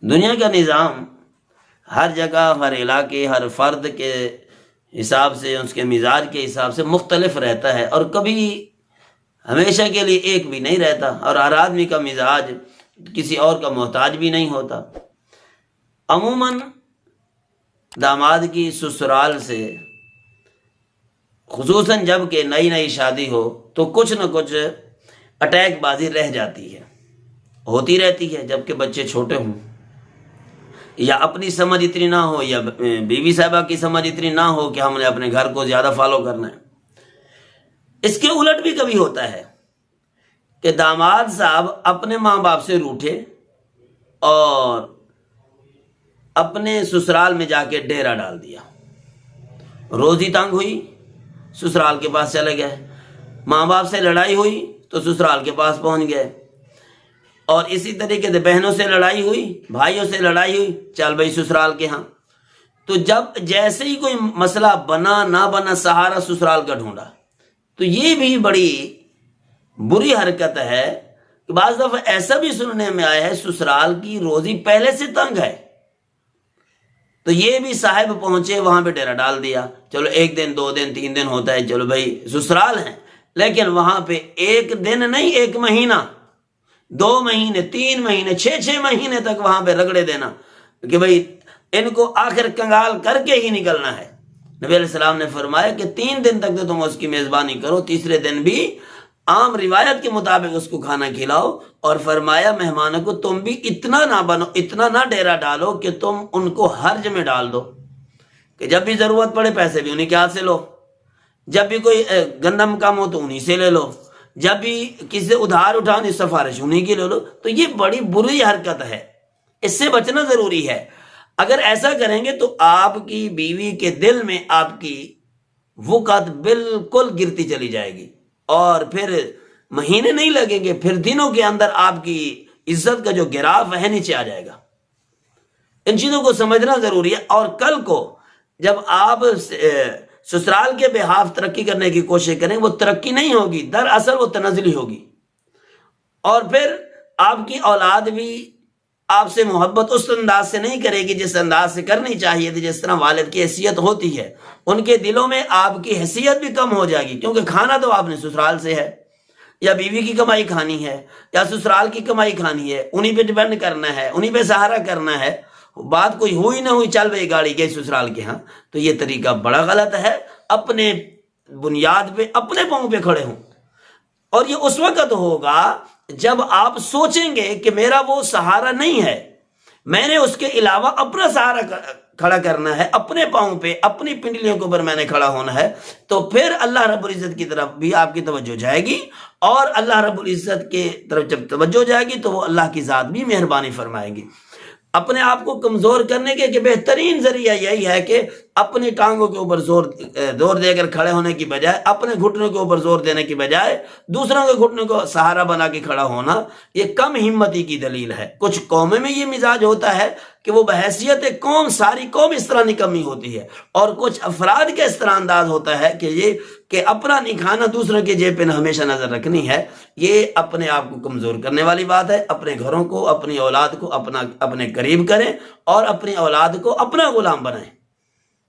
دنیا کا نظام ہر جگہ، ہر علاقے، ہر فرد کے حساب سے، اس کے مزاج کے حساب سے مختلف رہتا ہے، اور کبھی ہمیشہ کے لیے ایک بھی نہیں رہتا، اور ہر آدمی کا مزاج کسی اور کا محتاج بھی نہیں ہوتا۔ عموماً داماد کی سسرال سے، خصوصاً جب کہ نئی نئی شادی ہو، تو کچھ نہ کچھ اٹیک بازی رہ جاتی ہے، ہوتی رہتی ہے، جب کہ بچے چھوٹے ہوں، یا اپنی سمجھ اتنی نہ ہو، یا بیوی صاحبہ کی سمجھ اتنی نہ ہو کہ ہم نے اپنے گھر کو زیادہ فالو کرنا ہے۔ اس کے الٹ بھی کبھی ہوتا ہے کہ داماد صاحب اپنے ماں باپ سے روٹھے اور اپنے سسرال میں جا کے ڈیرا ڈال دیا، روزی تنگ ہوئی، سسرال کے پاس چلے گئے، ماں باپ سے لڑائی ہوئی تو سسرال کے پاس پہنچ گئے، اور اسی طریقے سے بہنوں سے لڑائی ہوئی، بھائیوں سے لڑائی ہوئی، چل بھائی سسرال کے ہاں۔ تو جب جیسے ہی کوئی مسئلہ بنا نہ بنا، سہارا سسرال کا ڈھونڈا۔ تو یہ بھی بڑی بری حرکت ہے کہ بعض دفعہ ایسا بھی سننے میں آیا ہے سسرال کی روزی پہلے سے تنگ ہے، تو یہ بھی صاحب پہنچے وہاں پہ ڈیرا ڈال دیا، چلو 1 دن 2 دن 3 دن ہوتا ہے، چلو بھائی سسرال ہیں، لیکن وہاں پہ 1 دن نہیں، 1 مہینہ، 2 مہینے، 3 مہینے، 6 مہینے تک وہاں پہ رگڑے دینا کہ بھائی ان کو آخر کنگال کر کے ہی نکلنا ہے۔ نبی علیہ السلام نے فرمایا کہ 3 دن تک تو تم اس کی میزبانی کرو، تیسرے دن بھی عام روایت کے مطابق اس کو کھانا کھلاؤ، اور فرمایا مہمانوں کو تم بھی اتنا نہ بنو، اتنا نہ ڈیرا ڈالو کہ تم ان کو حرج میں ڈال دو، کہ جب بھی ضرورت پڑے پیسے بھی انہیں کے ہاتھ سے لو، جب بھی کوئی گندم کم ہو تو انہیں سے لے لو، جب بھی کسی سے ادھار اٹھاؤ سفارش انہیں کی لے لو۔ تو یہ بڑی بری حرکت ہے، اس سے بچنا ضروری ہے۔ اگر ایسا کریں گے تو آپ کی بیوی کے دل میں آپ کی وقت بالکل گرتی چلی جائے گی، اور پھر مہینے نہیں لگیں گے، پھر دنوں کے اندر آپ کی عزت کا جو گراف ہے نیچے آ جائے گا۔ ان چیزوں کو سمجھنا ضروری ہے، اور کل کو جب آپ سسرال کے بہاف ترقی کرنے کی کوشش کریں، وہ ترقی نہیں ہوگی، دراصل وہ تنزلی ہوگی، اور پھر آپ کی اولاد بھی آپ سے محبت اس انداز سے نہیں کرے گی جس انداز سے کرنی چاہیے تھی، جس طرح والد کی حیثیت ہوتی ہے۔ ان کے دلوں میں آپ کی حیثیت بھی کم ہو جائے گی، کیونکہ کھانا تو آپ نے سسرال سے ہے، یا بیوی کی کمائی کھانی ہے، یا سسرال کی کمائی کھانی ہے، انہی پہ ڈیپینڈ کرنا ہے، انہی پہ سہارا کرنا ہے۔ بات کوئی ہوئی نہ ہوئی، چل بھائی گاڑی گئی سسرال کے ہاں، تو یہ طریقہ بڑا غلط ہے۔ اپنے بنیاد پہ، اپنے پاؤں پہ کھڑے ہوں، اور یہ اس وقت ہوگا جب آپ سوچیں گے کہ میرا وہ سہارا نہیں ہے، میں نے اس کے علاوہ اپنا سہارا کھڑا کرنا ہے، اپنے پاؤں پہ، اپنی پنڈلیوں کے اوپر میں نے کھڑا ہونا ہے، تو پھر اللہ رب العزت کی طرف بھی آپ کی توجہ جائے گی، اور اللہ رب العزت کے طرف جب توجہ جائے گی تو وہ اللہ کی ذات بھی مہربانی فرمائے گی۔ اپنے آپ کو کمزور کرنے کے بہترین ذریعہ یہی ہے کہ اپنی ٹانگوں کے اوپر زور دے کر کھڑے ہونے کی بجائے، اپنے گھٹنوں کے اوپر زور دینے کی بجائے دوسروں کے گھٹنوں کو سہارا بنا کے کھڑا ہونا، یہ کم ہمتی کی دلیل ہے۔ کچھ قوموں میں یہ مزاج ہوتا ہے کہ وہ بحیثیت قوم، ساری قوم اس طرح نکمی ہوتی ہے، اور کچھ افراد کا اس طرح انداز ہوتا ہے کہ یہ کہ اپنا نہیں کھانا، دوسروں کے جیب پہ ہمیشہ نظر رکھنی ہے۔ یہ اپنے آپ کو کمزور کرنے والی بات ہے۔ اپنے گھروں کو، اپنی اولاد کو اپنے قریب کریں، اور اپنی اولاد کو اپنا غلام بنائیں۔